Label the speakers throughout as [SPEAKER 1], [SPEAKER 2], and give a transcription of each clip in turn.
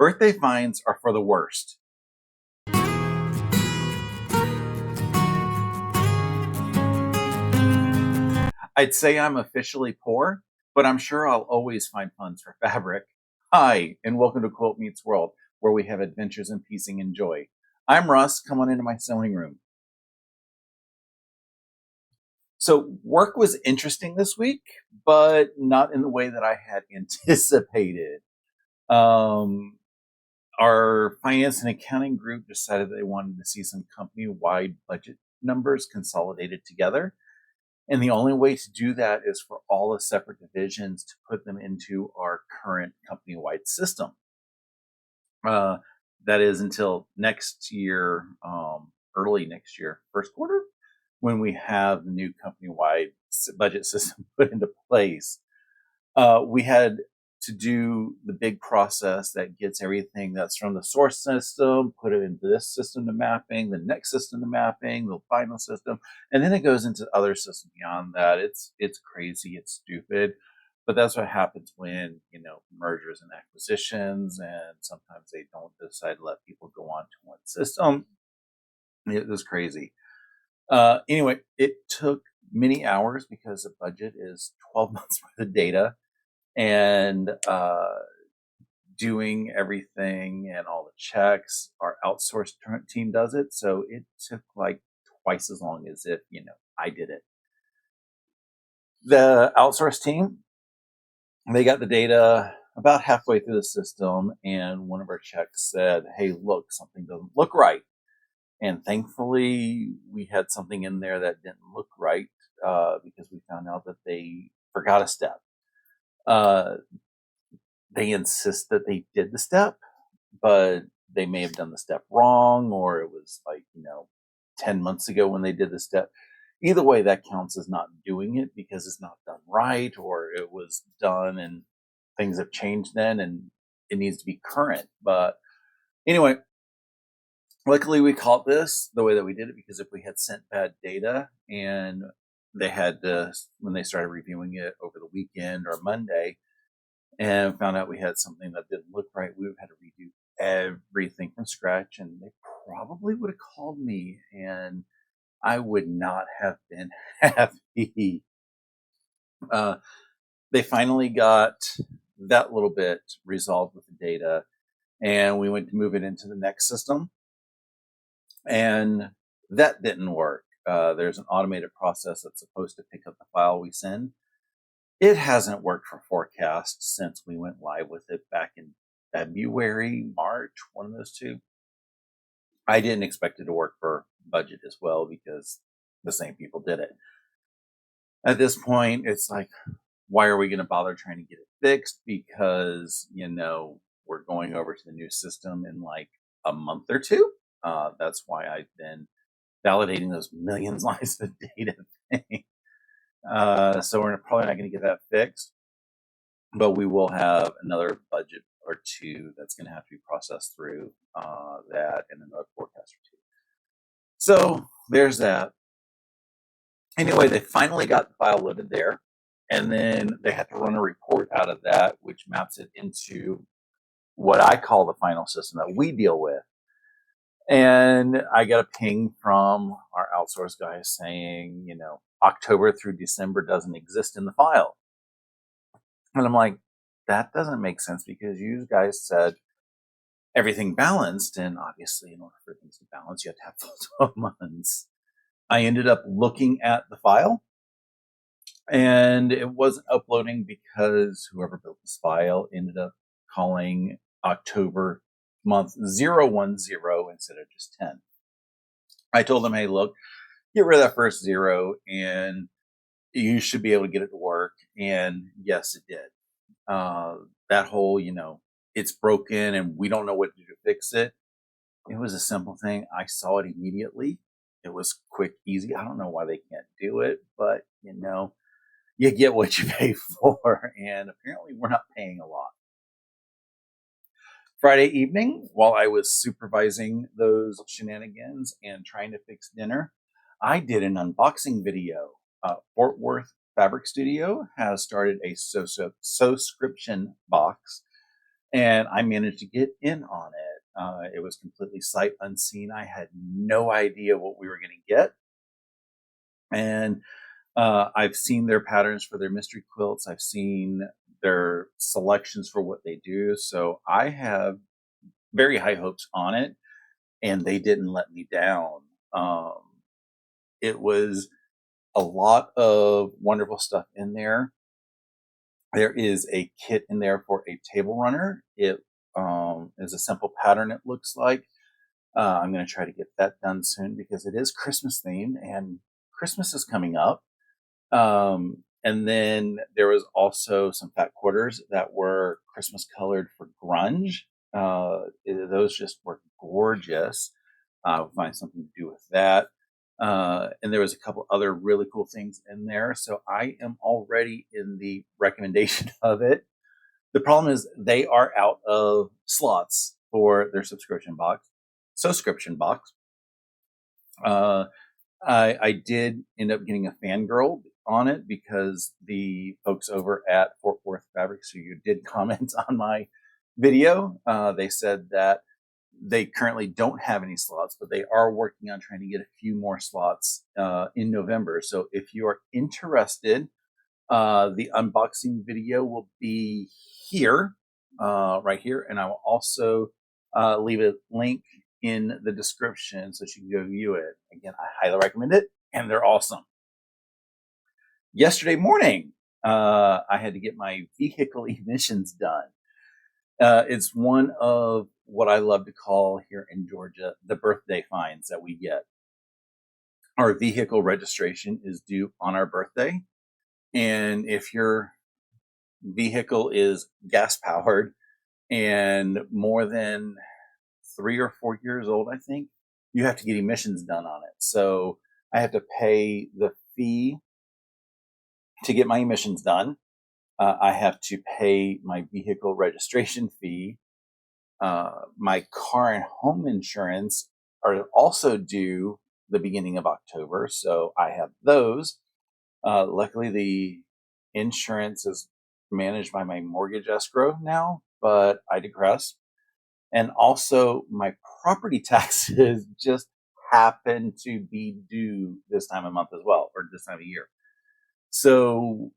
[SPEAKER 1] Birthday finds are for the worst. I'd say I'm officially poor, but I'm sure I'll always find funds for fabric. Hi, and welcome to Quilt Meets World, where we have adventures in piecing and joy. I'm Russ. Come on into my sewing room. So work was interesting this week, but not in the way that I had anticipated. Our finance and accounting group decided they wanted to see some company-wide budget numbers consolidated together. And the only way to do that is for all the separate divisions to put them into our current company-wide system. That is until next year, early next year, first quarter, when we have the new company-wide budget system put into place. We had to do the big process that gets everything that's from the source system, put it into this system to mapping, the next system to mapping, the final system, and then it goes into other systems beyond that. It's crazy, it's stupid, but that's what happens when, mergers and acquisitions, and sometimes they don't decide to let people go on to one system. It was crazy. Anyway, it took many hours because the budget is 12 months worth of data, and doing everything and all the checks. Our outsourced team does it, so it took like twice as long as if I did it. The outsourced team, they got the data about halfway through the system, and one of our checks said, "Hey, look, something doesn't look right." And thankfully, we had something in there that didn't look right because we found out that they forgot a step. They insist that they did the step, but they may have done the step wrong, or it was 10 months ago when they did the step. Either way, that counts as not doing it because it's not done right, or it was done and things have changed then and it needs to be current. But anyway, luckily we caught this the way that we did it, because if we had sent bad data and they had to, when they started reviewing it over the weekend or Monday, and found out we had something that didn't look right, we would have had to redo everything from scratch, and they probably would have called me, and I would not have been happy. They finally got that little bit resolved with the data, and we went to move it into the next system, and that didn't work. There's an automated process that's supposed to pick up the file we send. It hasn't worked for forecast since we went live with it back in February, March, one of those two. I didn't expect it to work for budget as well because the same people did it. At this point, it's like, why are we going to bother trying to get it fixed? Because, we're going over to the new system in like a month or two. That's why I've been validating those millions lines of data thing. So we're probably not going to get that fixed, but we will have another budget or two that's going to have to be processed through that, and another forecast or two. So there's that. Anyway, they finally got the file loaded there, and then they had to run a report out of that, which maps it into what I call the final system that we deal with. And I got a ping from our outsourced guy saying, October through December doesn't exist in the file. And I'm like, that doesn't make sense, because you guys said everything balanced, and obviously in order for things to balance, you have to have full 12 months. I ended up looking at the file, and it wasn't uploading because whoever built this file ended up calling October month 010 instead of just 10. I told them, hey, look, get rid of that first 0 and you should be able to get it to work. And yes, it did. That whole, it's broken and we don't know what to do to fix it. It was a simple thing. I saw it immediately. It was quick, easy. I don't know why they can't do it, but you get what you pay for. And apparently we're not paying a lot. Friday evening, while I was supervising those shenanigans and trying to fix dinner, I did an unboxing video. Fort Worth Fabric Studio has started a Sewsubscription Box, and I managed to get in on it. It was completely sight unseen. I had no idea what we were going to get. And I've seen their patterns for their mystery quilts. I've seen their selections for what they do. So I have very high hopes on it, and they didn't let me down. It was a lot of wonderful stuff in there. There is a kit in there for a table runner. It is a simple pattern, it looks like. I'm going to try to get that done soon because it is Christmas themed and Christmas is coming up. And then there was also some fat quarters that were Christmas colored for grunge. Those just were gorgeous. I'll find something to do with that. And there was a couple other really cool things in there. So I am already in the recommendation of it. The problem is they are out of slots for their subscription box. I did end up getting a fangirl on it because the folks over at Fort Worth Fabrics, who you did comment on my video, they said that they currently don't have any slots, but they are working on trying to get a few more slots in November. So if you are interested, the unboxing video will be here, right here, and I will also leave a link in the description so you can go view it. Again, I highly recommend it, and they're awesome. Yesterday morning, I had to get my vehicle emissions done. It's one of what I love to call here in Georgia the birthday fines that we get. Our vehicle registration is due on our birthday, and if your vehicle is gas powered and more than 3 or 4 years old, I think, you have to get emissions done on it. So I have to pay the fee to get my emissions done. I have to pay my vehicle registration fee. My car and home insurance are also due the beginning of October, so I have those. Luckily, the insurance is managed by my mortgage escrow now, but I digress. And also, my property taxes just happen to be due this time of month as well, or this time of year. So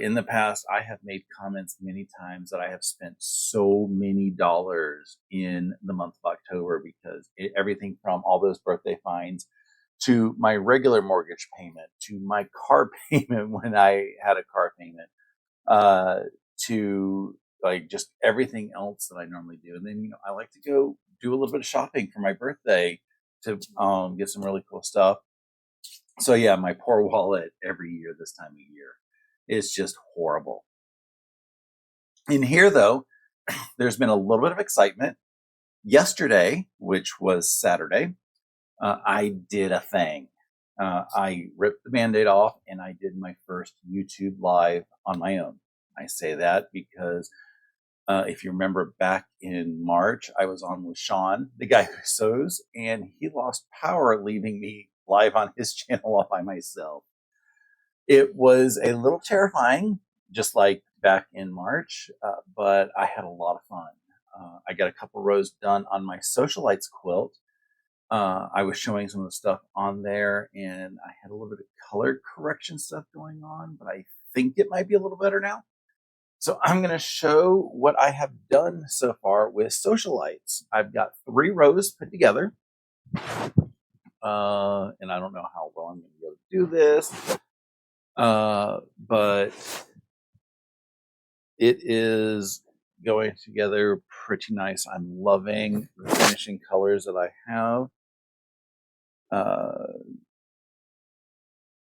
[SPEAKER 1] in the past, I have made comments many times that I have spent so many dollars in the month of October because everything from all those birthday fines to my regular mortgage payment, to my car payment when I had a car payment, to like just everything else that I normally do. And then, I like to go do a little bit of shopping for my birthday to get some really cool stuff. So yeah, my poor wallet every year this time of year is just horrible. In here though, there's been a little bit of excitement. Yesterday, which was Saturday, I did a thing. I ripped the Band-Aid off and I did my first YouTube live on my own. I say that because if you remember back in March, I was on with Sean, the guy who sews, and he lost power, leaving me live on his channel all by myself. It was a little terrifying, just like back in March, but I had a lot of fun. I got a couple rows done on my Socialites quilt. I was showing some of the stuff on there, and I had a little bit of color correction stuff going on, but I think it might be a little better now. So I'm going to show what I have done so far with Socialites. I've got 3 rows put together, and I don't know how well I'm going to be able to do this, but it is going together pretty nice. I'm loving the finishing colors that I have.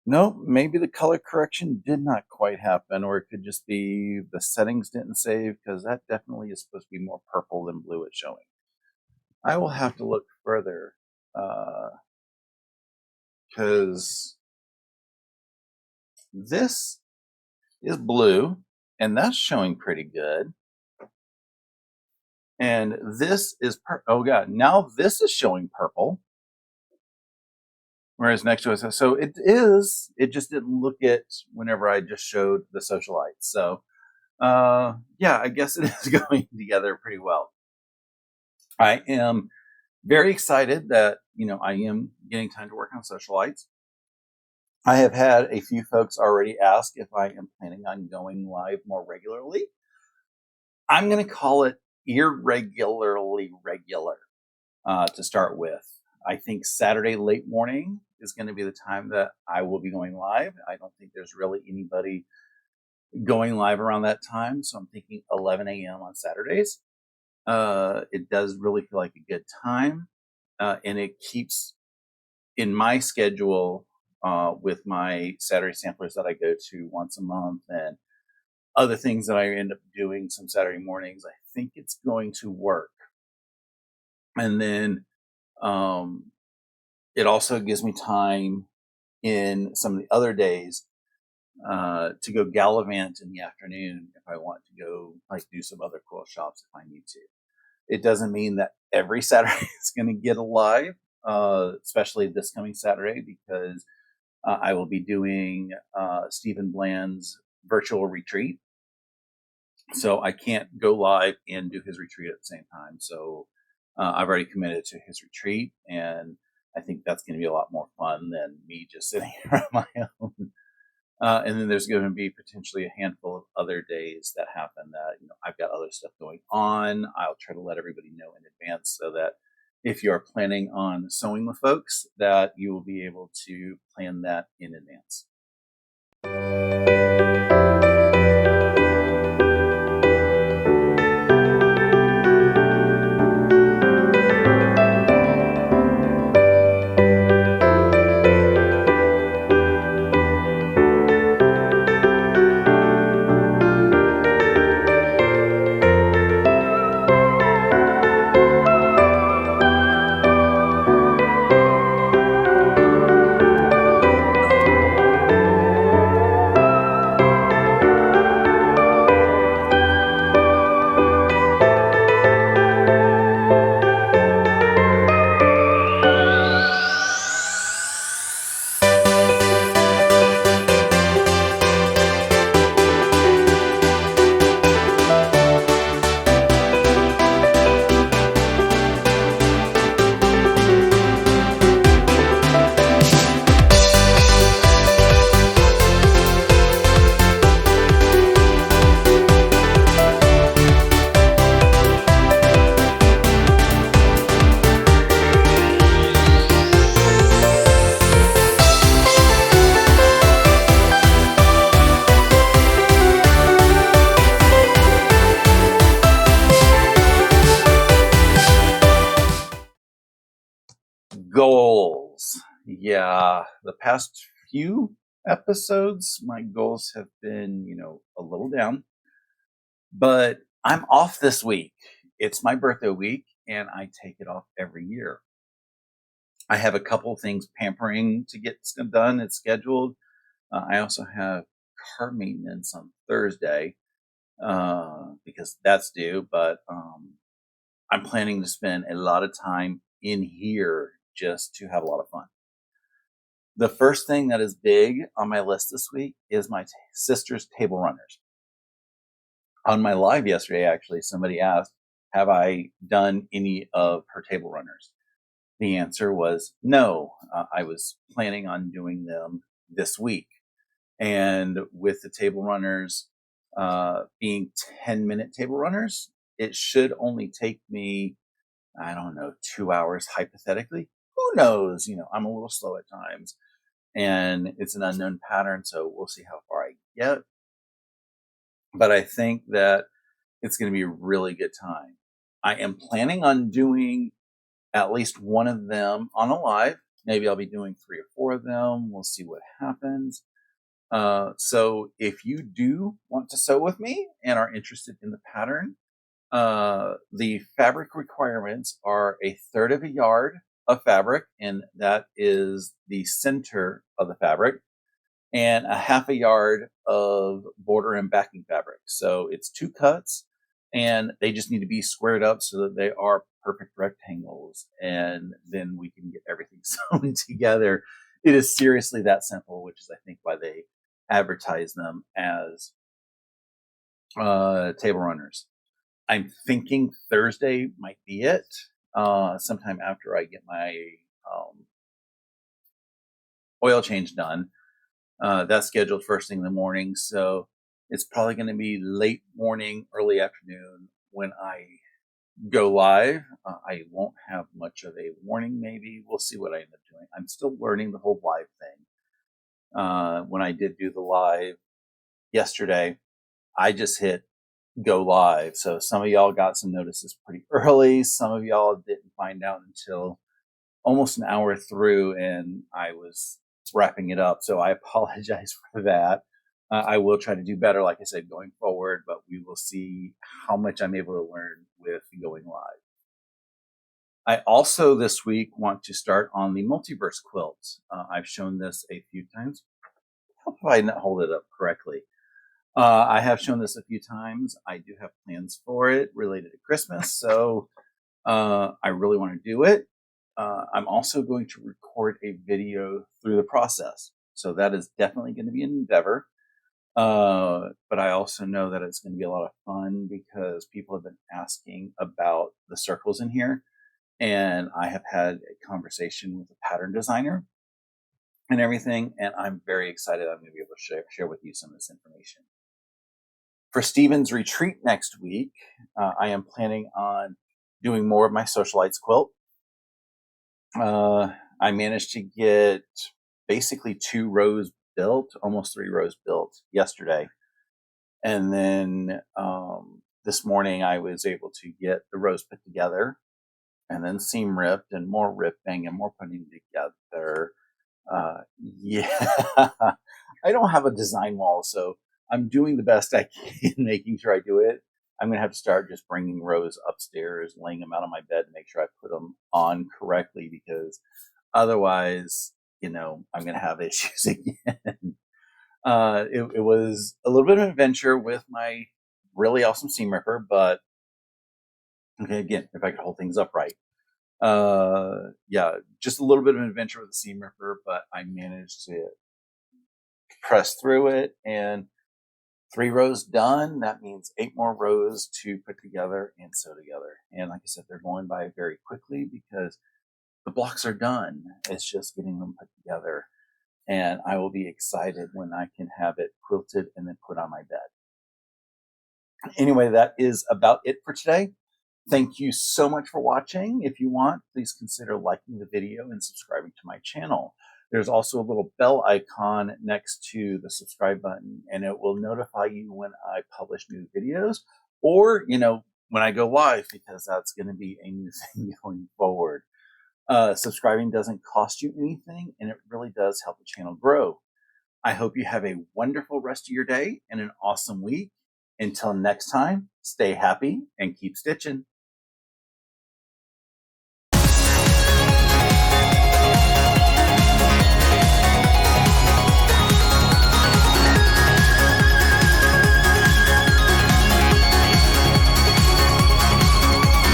[SPEAKER 1] No, maybe the color correction did not quite happen, or it could just be the settings didn't save, because that definitely is supposed to be more purple than blue it's showing. I will have to look further, because this is blue, and that's showing pretty good. And this is, oh god, now this is showing purple. Whereas next to it, so it just didn't look it whenever I just showed the Socialites. So Yeah, I guess it is going together pretty well. I am very excited that, I am getting time to work on socialites. I have had a few folks already ask if I am planning on going live more regularly. I'm going to call it irregularly regular to start with. I think Saturday late morning is going to be the time that I will be going live. I don't think there's really anybody going live around that time, so I'm thinking 11 a.m. on Saturdays. It does really feel like a good time, and it keeps in my schedule with my Saturday samplers that I go to once a month and other things that I end up doing some Saturday mornings. I think it's going to work. And then it also gives me time in some of the other days to go gallivant in the afternoon if I want to go do some other quilt shops if I need to. It doesn't mean that every Saturday is going to get alive, especially this coming Saturday, because I will be doing Stephen Bland's virtual retreat. So I can't go live and do his retreat at the same time. So I've already committed to his retreat, and I think that's going to be a lot more fun than me just sitting here on my own. And then there's going to be potentially a handful of other days that happen that, I've got other stuff going on. I'll try to let everybody know in advance so that if you're planning on sewing with folks, that you will be able to plan that in advance. Goals. Yeah, the past few episodes, my goals have been, a little down, but I'm off this week. It's my birthday week, and I take it off every year. I have a couple things pampering to get done. It's scheduled. I also have car maintenance on Thursday because that's due, but I'm planning to spend a lot of time in here just to have a lot of fun. The first thing that is big on my list this week is my sister's table runners. On my live yesterday, actually, somebody asked, have I done any of her table runners? The answer was no. I was planning on doing them this week. And with the table runners being 10-minute table runners, it should only take me, 2 hours hypothetically. Who knows? I'm a little slow at times, and it's an unknown pattern, so we'll see how far I get. But I think that it's going to be a really good time. I am planning on doing at least one of them on a live. Maybe I'll be doing 3 or 4 of them. We'll see what happens. So if you do want to sew with me and are interested in the pattern, the fabric requirements are 1/3 of a yard of fabric, and that is the center of the fabric, and 1/2 a yard of border and backing fabric. So it's 2 cuts, and they just need to be squared up so that they are perfect rectangles, and then we can get everything sewn together. It is seriously that simple, which is, I think, why they advertise them as table runners. I'm thinking Thursday might be it. Sometime after I get my oil change done. That's scheduled first thing in the morning, so it's probably going to be late morning, early afternoon when I go live. I won't have much of a warning, maybe. We'll see what I end up doing. I'm still learning the whole live thing. When I did do the live yesterday, I just hit go live. So some of y'all got some notices pretty early. Some of y'all didn't find out until almost an hour through, and I was wrapping it up. So I apologize for that. I will try to do better, like I said, going forward, but we will see how much I'm able to learn with going live. I also this week want to start on the multiverse quilt. I've shown this a few times. How do I not hold it up correctly? I have shown this a few times. I do have plans for it related to Christmas, so I really want to do it. I'm also going to record a video through the process. So that is definitely going to be an endeavor. But I also know that it's going to be a lot of fun because people have been asking about the circles in here. And I have had a conversation with a pattern designer and everything. And I'm very excited I'm going to be able to share with you some of this information. For Stephen's retreat next week, I am planning on doing more of my socialites quilt. I managed to get basically 2 rows built, almost 3 rows built yesterday. And then this morning I was able to get the rows put together and then seam ripped and more ripping and more putting together. Yeah, I don't have a design wall, so I'm doing the best I can, making sure I do it. I'm going to have to start just bringing rows upstairs, laying them out on my bed to make sure I put them on correctly, because otherwise, I'm going to have issues again. It was a little bit of an adventure with my really awesome seam ripper, but okay, again, if I could hold things upright. Yeah, just a little bit of an adventure with the seam ripper, but I managed to press through it, and 3 rows done. That means 8 more rows to put together and sew together. And like I said, they're going by very quickly because the blocks are done. It's just getting them put together. And I will be excited when I can have it quilted and then put on my bed. Anyway, that is about it for today. Thank you so much for watching. If you want, please consider liking the video and subscribing to my channel. There's also a little bell icon next to the subscribe button, and it will notify you when I publish new videos or, when I go live, because that's going to be a new thing going forward. Subscribing doesn't cost you anything, and it really does help the channel grow. I hope you have a wonderful rest of your day and an awesome week. Until next time, stay happy and keep stitching.